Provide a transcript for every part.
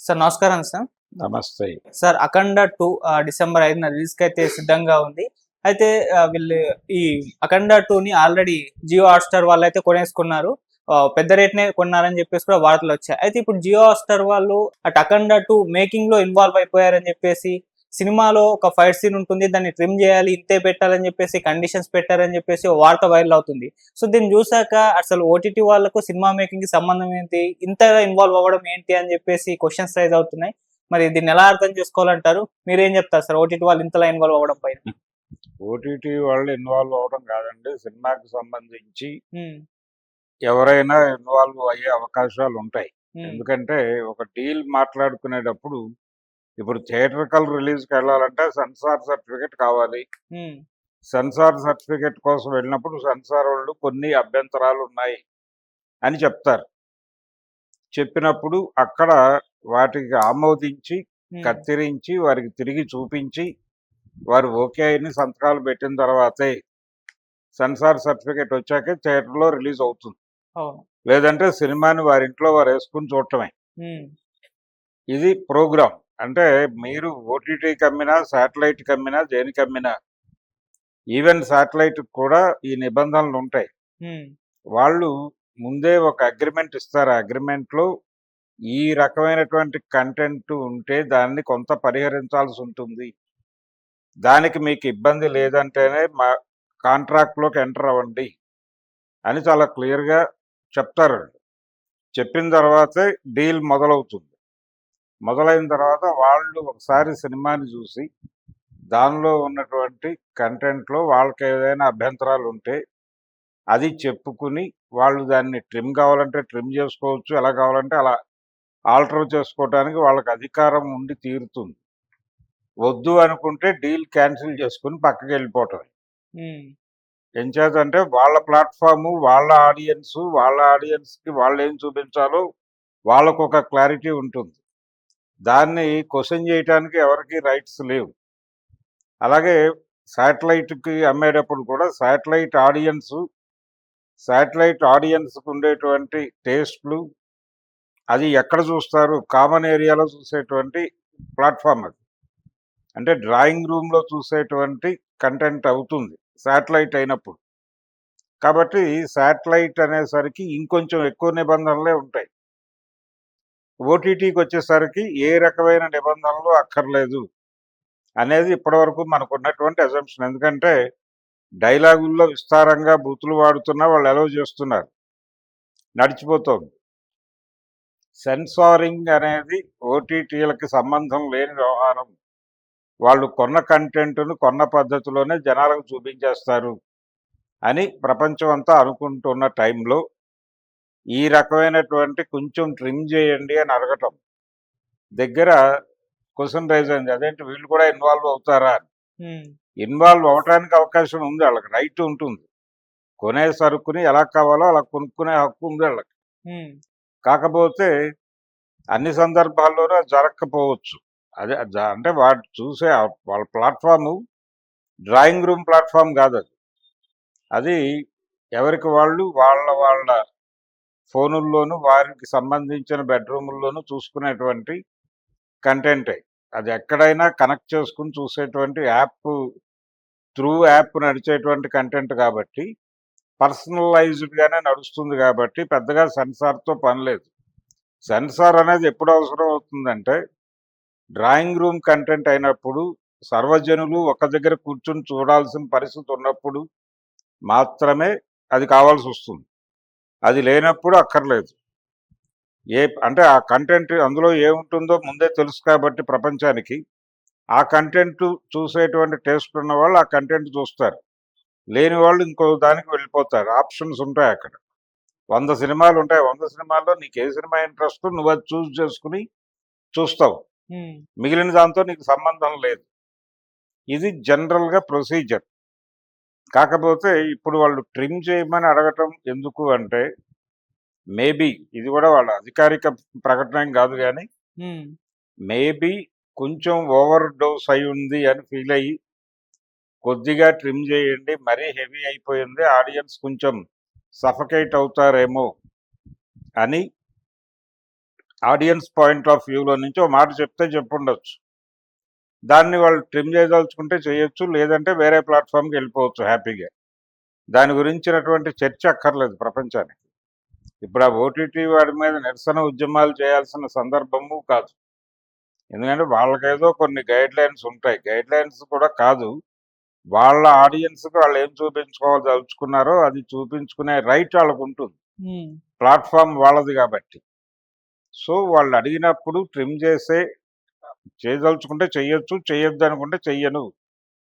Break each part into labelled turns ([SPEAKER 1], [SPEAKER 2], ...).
[SPEAKER 1] Sir నమస్కారం sir.
[SPEAKER 2] నమస్తే.
[SPEAKER 1] Sir 'అఖండ 2' December 5న రిలీజ్‌కి అయితే సిద్ధంగా ఉంది. అయితే వీళ్ళు ఈ 'అఖండ 2'ని ఆల్రెడీ జియో హాట్‌స్టార్ వాళ్ళైతే కొనేసుకున్నారు. పెద్ద రేట్‌నే కొన్నారని చెప్పేసి కూడా వార్తలొచ్చాయి. అయితే ఇప్పుడు జియో హాట్‌స్టార్ వాళ్ళు అటు 'అఖండ 2' మేకింగ్‌లో ఇన్వాల్వ్ అయిపోయారని చెప్పేసి, సినిమాలో ఒక ఫైట్ సీన్ ఉంటుంది. దాన్ని ట్రిమ్ చేయాలి, ఇంతే పెట్టాలని చెప్పేసి కండిషన్స్ పెట్టారని చెప్పేసి ఓ వార్త వైరల్ అవుతుంది. సో దీన్ని చూసాక అసలు ఓటీటీ వాళ్ళకు సినిమా మేకింగ్‌కి సంబంధం ఏంటి? ఇంతగా ఇన్వాల్వ్ అవ్వడం ఏంటి అని చెప్పేసి క్వెషన్స్ రైజ్ అవుతున్నాయి. మరి దీన్ని ఎలా అర్థం చేసుకోవాలంటారు? మీరేం చెప్తారు సార్ ఓటీటీ వాళ్ళు ఇంతలా ఇన్వాల్వ్ అవ్వడం పైన?
[SPEAKER 2] ఓటీటీ వాళ్ళు ఇన్వాల్వ్ అవ్వడం కాదండి. సినిమాకి సంబంధించి
[SPEAKER 1] హ్మ్.
[SPEAKER 2] ఎవరైనా ఇన్వాల్వ్ అయ్యే అవకాశాలు ఉంటాయి.
[SPEAKER 1] హ్మ్.
[SPEAKER 2] ఎందుకంటే ఒక డీల్ మాట్లాడుకునేటప్పుడు ఇప్పుడు థియేట్రికల్ రిలీజ్‌కి వెళ్ళాలంటే సెన్సార్ సర్టిఫికేట్ కావాలి.
[SPEAKER 1] హ్మ్.
[SPEAKER 2] సెన్సార్ సర్టిఫికేట్ కోసం వెళ్ళినప్పుడు సెన్సార్ వాళ్ళు కొన్ని అభ్యంతరాలు ఉన్నాయి అని చెప్తారు. చెప్పినప్పుడు అక్కడ వాటికి ఆమోదించి,
[SPEAKER 1] హ్మ్.
[SPEAKER 2] కత్తిరించి, వారికి తిరిగి చూపించి, వారు ఓకే అని సంతకాలు పెట్టిన తర్వాతే సెన్సార్ సర్టిఫికేట్ వచ్చాకే థియేటర్‌లో రిలీజ్ అవుతుంది.
[SPEAKER 1] అవును.
[SPEAKER 2] లేదంటే సినిమాని వారింట్లో వారేసుకొని చూడటమే.
[SPEAKER 1] హ్మ్.
[SPEAKER 2] ఇది ప్రోగ్రామ్. అంటే మీరు ఓటీటీకి అమ్మినా, శాటిలైట్‌కి అమ్మినా, దేనికి అమ్మినా ఈవెన్ శాటిలైట్‌కి కూడా ఈ నిబంధనలుంటాయి.
[SPEAKER 1] హ్మ్.
[SPEAKER 2] వాళ్ళు ముందే ఒక అగ్రీమెంట్ ఇస్తారు. ఆ అగ్రీమెంట్‌లో ఈ రకమైనటువంటి కంటెంట్ ఉంటే దాన్ని కొంత పరిహరించాల్సుంటుంది. దానికి మీకు ఇబ్బంది లేదంటేనే మా కాంట్రాక్ట్‌లోకి ఎంటర్ అవ్వండి అని చాలా క్లియర్‌గా చెప్తారండి. చెప్పిన తర్వాతే డీల్ మొదలవుతుంది. మొదలైన తర్వాత వాళ్ళు ఒకసారి సినిమాని చూసి, దానిలో ఉన్నటువంటి కంటెంట్‌లో వాళ్ళకేదైనా అభ్యంతరాలుంటే, అది చెప్పుకుని, వాళ్ళు దాన్ని ట్రిమ్ కావాలంటే ట్రిమ్ చేసుకోవచ్చు. ఎలా కావాలంటే అలా ఆల్టర్ చేసుకోవటానికి వాళ్ళకి అధికారం ఉండి తీరుతుంది. వద్దు అనుకుంటే డీల్ క్యాన్సిల్ చేసుకొని పక్కకెళ్ళిపోవటమే.
[SPEAKER 1] హ్మ్.
[SPEAKER 2] ఎంచేతంటే వాళ్ళ ప్లాట్‌ఫార్ము, వాళ్ళ ఆడియన్స్‌కి వాళ్ళేం చూపించాలో వాళ్ళకొక క్లారిటీ ఉంటుంది. దాన్ని క్వెషన్ చేయటానికి ఎవరికీ రైట్స్ లేవు. అలాగే శాటిలైట్‌కి అమ్మేటప్పుడు కూడా శాటిలైట్ ఆడియన్స్‌కి ఉండేటువంటి టేస్ట్‌లు అది ఎక్కడ చూస్తారు? కామన్ ఏరియాలో చూసేటువంటి ప్లాట్‌ఫార్మ్ అది. అంటే డ్రాయింగ్ రూమ్‌లో చూసేటువంటి కంటెంట్ అవుతుంది శాటిలైట్ అయినప్పుడు. కాబట్టి శాటిలైట్ అనేసరికి ఇంకొంచెం ఎక్కువ నిబంధనలే ఉంటాయి. ఓటీటీకొచ్చేసరికి ఏ రకమైన నిబంధనలు అక్కర్లేదు అనేది ఇప్పటివరకు మనకున్నటువంటి అజంప్షన్. ఎందుకంటే డైలాగుల్లో విస్తారంగా బూతులు వాడుతున్నా వాళ్ళు అలౌ చేస్తున్నారు. నడిచిపోతోంది. సెన్సారింగ్ అనేది ఓటీటీలకి సంబంధం లేని వ్యవహారం. వాళ్ళు కొన్న కంటెంట్‌ను కొన్న పద్ధతిలోనే జనాలకు చూపించేస్తారు అని ప్రపంచం అంతా అనుకుంటున్న టైంలో ఈ రకమైనటువంటి కొంచెం ట్రిమ్ చేయండి అని అడగటం దగ్గర క్వెషన్ రైజ్ అయింది. అదేంటి వీళ్ళు కూడా ఇన్వాల్వ్ అవుతారా అని.
[SPEAKER 1] హ్మ్.
[SPEAKER 2] ఇన్వాల్వ్ అవ్వటానికి అవకాశం ఉంది. ఆళ్ళకి రైట్ ఉంటుంది. కొనే సరుకుని ఎలా కావాలో అలా కొనుక్కునే హక్కు ఉంది ఆళ్ళకి.
[SPEAKER 1] హ్మ్.
[SPEAKER 2] కాకపోతే అన్ని సందర్భాల్లోనూ అది జరగకపోవచ్చు. అదే అంటే వాడు చూసే వాళ్ళ ప్లాట్‌ఫార్ము డ్రాయింగ్ రూమ్ ప్లాట్‌ఫార్మ్ కాదది. అది ఎవరికి వాళ్ళు వాళ్ళ ఫోనుల్లోనూ వారికి సంబంధించిన బెడ్‌రూముల్లోనూ చూసుకునేటువంటి కంటెంటే. అది ఎక్కడైనా కనెక్ట్ చేసుకొని చూసేటువంటి యాప్ నడిచేటువంటి కంటెంట్ కాబట్టి పర్సనలైజ్డ్‌గానే నడుస్తుంది కాబట్టి పెద్దగా సెన్సార్‌తో పని లేదు. సెన్సార్ అనేది ఎప్పుడు అవసరం అవుతుందంటే డ్రాయింగ్ రూమ్ కంటెంట్ అయినప్పుడు సర్వజనులు ఒక దగ్గర కూర్చొని చూడాల్సిన పరిస్థితి ఉన్నప్పుడు మాత్రమే అది కావాల్సొస్తుంది. అది లేనప్పుడు అక్కర్లేదు. అంటే ఆ కంటెంట్ అందులో ఏముంటుందో ముందే తెలుసు కాబట్టి ప్రపంచానికి, ఆ కంటెంట్ చూసేటువంటి టేస్ట్ ఉన్నవాళ్ళు ఆ కంటెంట్ చూస్తారు. లేని వాళ్ళు ఇంకో దానికి వెళ్ళిపోతారు. ఆప్షన్స్ ఉంటాయక్కడ. 100 సినిమాలుంటాయి. 100 సినిమాల్లో నీకు ఏ సినిమా ఇంట్రెస్టో నువ్వది చూజ్ చేసుకొని చూస్తావు.
[SPEAKER 1] హ్మ్.
[SPEAKER 2] మిగిలిన దాంతో నీకు సంబంధం లేదు. ఇది జనరల్‌గా ప్రొసీజర్. కాకపోతే ఇప్పుడు వాళ్ళు ట్రిమ్ చేయమని అడగటం ఎందుకు అంటే, మేబీ ఇది కూడా వాళ్ళ అధికారిక ప్రకటన ఏం కాదు గానీ,
[SPEAKER 1] హ్మ్.
[SPEAKER 2] మేబీ కొంచెం ఓవర్ డోస్ అయ్యుంది అని ఫీల్ అయ్యి, కొద్దిగా ట్రిమ్ చేయండి. మరీ హెవీ అయిపోయింది. ఆడియన్స్ కొంచెం సఫకేట్ అవుతారేమో అని ఆడియన్స్ పాయింట్ ఆఫ్ వ్యూలో నుంచి ఒక మాట చెప్తే చెప్పుండొచ్చు. దాన్ని వాళ్ళు ట్రిమ్ చేయదలుచుకుంటే చేయొచ్చు, లేదంటే వేరే ప్లాట్ఫామ్కి వెళ్ళిపోవచ్చు హ్యాపీగా. దాని గురించినటువంటి చర్చ అక్కర్లేదు ప్రపంచానికి. ఇప్పుడు ఆ ఓటీటీ వాడి మీద నిరసన ఉద్యమాలు చేయాల్సిన సందర్భము కాదు. ఎందుకంటే వాళ్ళకేదో కొన్ని గైడ్ లైన్స్ ఉంటాయి. గైడ్ లైన్స్ కూడా కాదు, వాళ్ళ ఆడియన్స్కి వాళ్ళు ఏం చూపించుకోదలుచుకున్నారో అది చూపించుకునే రైట్ వాళ్ళకు ఉంటుంది. ప్లాట్ఫామ్ వాళ్ళది కాబట్టి. సో వాళ్ళు అడిగినప్పుడు ట్రిమ్ చేయదలుచుకుంటే చెయ్యొచ్చు, చెయ్యొద్దు అనుకుంటే చెయ్యను,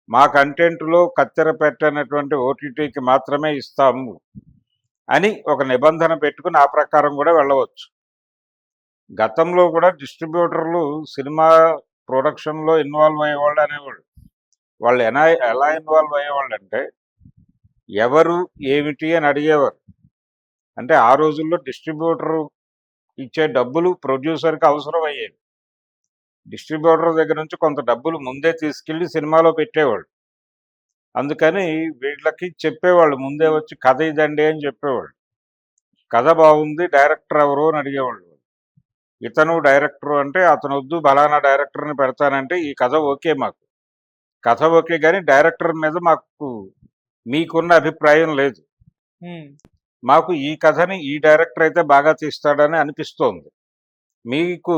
[SPEAKER 2] మా కంటెంట్లో కత్తెర పెట్టనటువంటి ఓటీటీకి మాత్రమే ఇస్తాము అని ఒక నిబంధన పెట్టుకుని ఆ ప్రకారం కూడా వెళ్ళవచ్చు. గతంలో కూడా డిస్ట్రిబ్యూటర్లు సినిమా ప్రొడక్షన్లో ఇన్వాల్వ్ అయ్యేవాళ్ళు అనేవాళ్ళు. వాళ్ళు ఎలా ఇన్వాల్వ్ అయ్యేవాళ్ళు అంటే, ఎవరు ఏమిటి అని అడిగేవారు. అంటే ఆ రోజుల్లో డిస్ట్రిబ్యూటర్ ఇచ్చే డబ్బులు ప్రొడ్యూసర్కి అవసరం అయ్యేవి. డిస్ట్రిబ్యూటర్ దగ్గర నుంచి కొంత డబ్బులు ముందే తీసుకెళ్ళి సినిమాలో పెట్టేవాళ్ళు. అందుకని వీళ్ళకి చెప్పేవాళ్ళు, ముందే వచ్చి కథ ఇదండి అని చెప్పేవాళ్ళు. కథ బాగుంది, డైరెక్టర్ ఎవరు అని అడిగేవాళ్ళు. ఇతను డైరెక్టర్ అంటే అతను వద్దు, బలానా డైరెక్టర్ని పెడతానంటే ఈ కథ ఓకే, మాకు కథ ఓకే, కానీ డైరెక్టర్ మీద మాకు మీకున్న అభిప్రాయం లేదు, మాకు ఈ కథని ఈ డైరెక్టర్ అయితే బాగా తీస్తాడని అనిపిస్తోంది, మీకు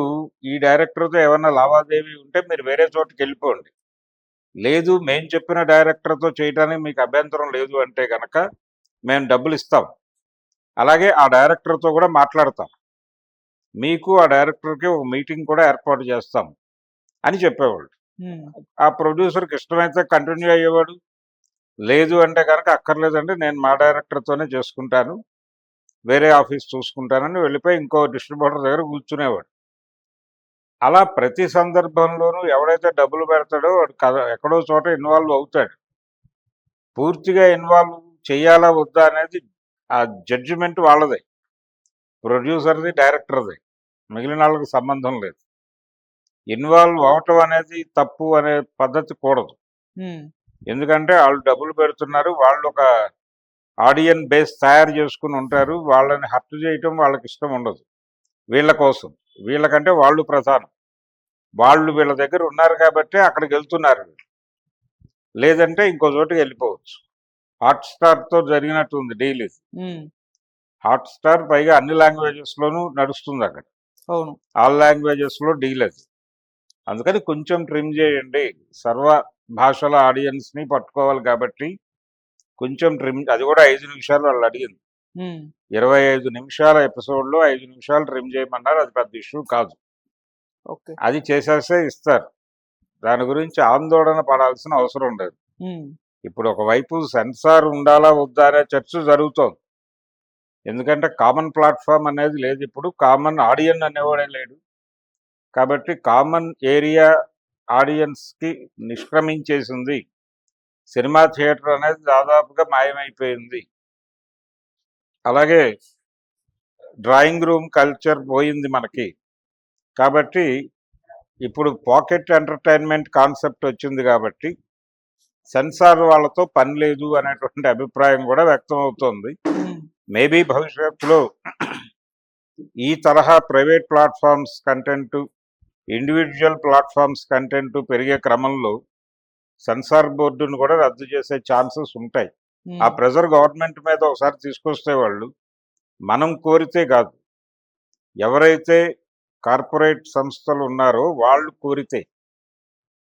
[SPEAKER 2] ఈ డైరెక్టర్తో ఏమన్నా లావాదేవీ ఉంటే మీరు వేరే చోటుకి వెళ్ళిపోండి, లేదు మేము చెప్పిన డైరెక్టర్తో చేయడానికి మీకు అభ్యంతరం లేదు అంటే కనుక మేము డబ్బులు ఇస్తాం, అలాగే ఆ డైరెక్టర్తో కూడా మాట్లాడతాం, మీకు ఆ డైరెక్టర్కి ఒక మీటింగ్ కూడా ఏర్పాటు చేస్తాం అని చెప్పేవాళ్ళు. ఆ ప్రొడ్యూసర్కి ఇష్టమైతే కంటిన్యూ అయ్యేవాడు, లేదు అంటే కనుక అక్కర్లేదండి నేను మా డైరెక్టర్తోనే చేసుకుంటాను, వేరే ఆఫీస్ చూసుకుంటానని వెళ్ళిపోయి ఇంకో డిస్ట్రిబ్యూటర్ దగ్గర కూర్చునేవాడు. అలా ప్రతి సందర్భంలోనూ ఎవడైతే డబ్బులు పెడతాడో వాడు ఎక్కడో చోట ఇన్వాల్వ్ అవుతాడు. పూర్తిగా ఇన్వాల్వ్ చేయాలా వద్దా అనేది ఆ జడ్జిమెంట్ వాళ్ళదే, ప్రొడ్యూసర్ది, డైరెక్టర్ది, మిగిలిన వాళ్ళకి సంబంధం లేదు. ఇన్వాల్వ్ అవటం అనేది తప్పు అనే పద్ధతి కూడదు. ఎందుకంటే వాళ్ళు డబ్బులు పెడుతున్నారు, వాళ్ళు ఒక ఆడియన్ బేస్ తయారు చేసుకుని ఉంటారు, వాళ్ళని హర్ట్ చేయటం వాళ్ళకి ఇష్టం ఉండదు. వీళ్ళ కోసం, వీళ్ళకంటే వాళ్ళు ప్రధానం, వాళ్ళు వీళ్ళ దగ్గర ఉన్నారు కాబట్టి అక్కడికి వెళ్తున్నారు, లేదంటే ఇంకో చోటుకి వెళ్ళిపోవచ్చు. హాట్స్టార్తో జరిగినట్టుంది డీల్ ఇది. హాట్స్టార్ పైగా అన్ని లాంగ్వేజెస్లోనూ నడుస్తుంది అక్కడ,
[SPEAKER 1] అవును,
[SPEAKER 2] ఆల్ లాంగ్వేజెస్లో డీల్ అది. అందుకని కొంచెం ట్రిమ్ చేయండి, సర్వ భాషల ఆడియన్స్ని పట్టుకోవాలి కాబట్టి కొంచెం ట్రిమ్, అది కూడా 5 నిమిషాలు వాళ్ళు అడిగింది. 25 నిమిషాల ఎపిసోడ్లో 5 నిమిషాలు ట్రిమ్ చేయమన్నారు, అది పెద్ద ఇష్యూ కాదు, అది చేసేస్తే ఇస్తారు, దాని గురించి ఆందోళన పడాల్సిన అవసరం లేదు. ఇప్పుడు ఒకవైపు సెన్సార్ ఉండాలా వద్దా అనే చర్చ జరుగుతోంది, ఎందుకంటే కామన్ ప్లాట్ఫామ్ అనేది లేదు, ఇప్పుడు కామన్ ఆడియన్ అనేవాడే లేడు కాబట్టి కామన్ ఏరియా ఆడియన్స్కి నిష్క్రమించేసింది, సినిమా థియేటర్ అనేది దాదాపుగా మాయమైపోయింది, అలాగే డ్రాయింగ్ రూమ్ కల్చర్ పోయింది మనకి. కాబట్టి ఇప్పుడు పాకెట్ ఎంటర్టైన్మెంట్ కాన్సెప్ట్ వచ్చింది కాబట్టి సెన్సార్ వాళ్ళతో పని లేదు అనేటువంటి అభిప్రాయం కూడా వ్యక్తం అవుతోంది. మేబీ భవిష్యత్తులో ఈ తరహా private platforms content, individual platforms content పెరిగే క్రమంలో సెన్సార్ బోర్డును కూడా రద్దు చేసే ఛాన్సెస్ ఉంటాయి. ఆ ప్రెజర్ గవర్నమెంట్ మీద ఒకసారి తీసుకొస్తే వాళ్ళు, మనం కోరితే కాదు, ఎవరైతే కార్పొరేట్ సంస్థలు ఉన్నారో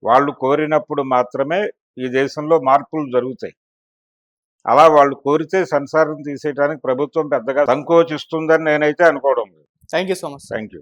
[SPEAKER 2] వాళ్ళు కోరినప్పుడు మాత్రమే ఈ దేశంలో మార్పులు జరుగుతాయి. అలా వాళ్ళు కోరితే సెన్సార్ని తీసేయడానికి ప్రభుత్వం పెద్దగా సంకోచిస్తుందని నేనైతే అనుకోవడం లేదు.
[SPEAKER 1] Thank you so much.
[SPEAKER 2] Thank you.